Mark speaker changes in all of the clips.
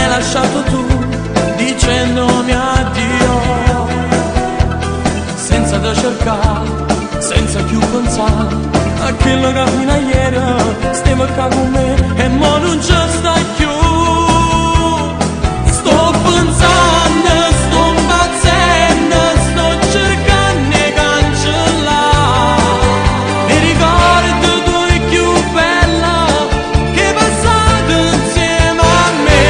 Speaker 1: Lasciato tu, dicendomi addio, senza da cercare, senza più pensare a quello che fino a ieri stiamo qua con me e mo non ci stai più. Sto pensando, sto impazzendo, sto cercando di cancellare i ricordi tuoi più bella che passate insieme a me.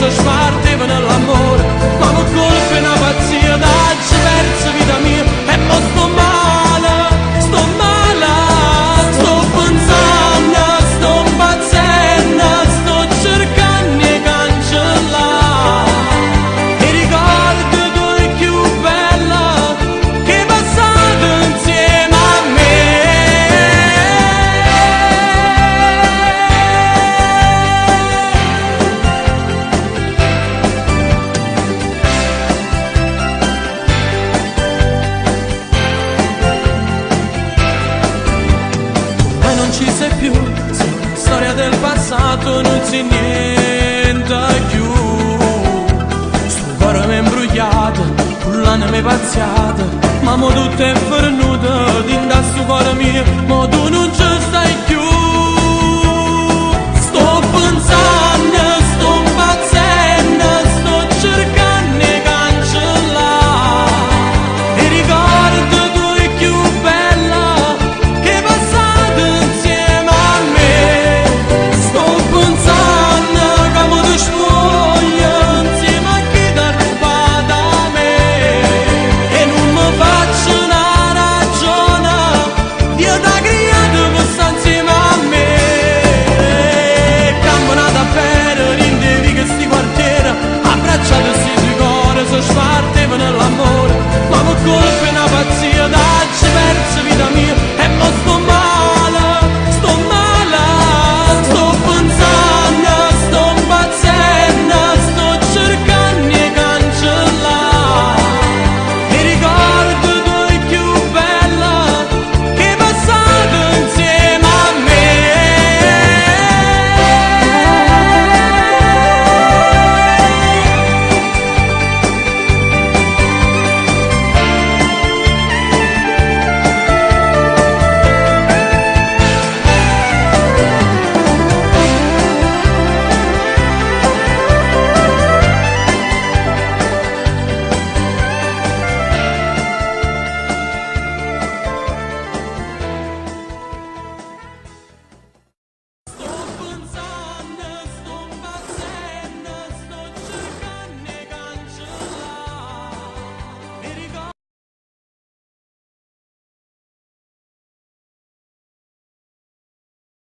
Speaker 1: Spartevano nell'amore, ma mi colpe una pazzia da diversa vita mia e mo sto male, sto pensando, sto impazzendo, sto cercando di cancellare i ricordi tuoi più bella che passate insieme a me. Non ci sei più, sei una storia del passato, non c'è niente più. Sto cuore mi è imbrugliato, l'anima mi è pazziata, ma mo tutto è venuto, dinda sto cuore mio, mo tu non ci stai più. Sto pensando, sto impazzendo, sto cercando di cancellare i ricordi tuoi più bella che passate insieme a me. Sto pensando come ti spoglio insieme a chi ti ha rubato a me e non mi faccio una ragione, Dio ti ha creato per stare insieme a me. Camminate a bere in devi che sti quartiere, abbracciate sti due cuori, si spartevano nell'amore, ma mi colpe una pazzia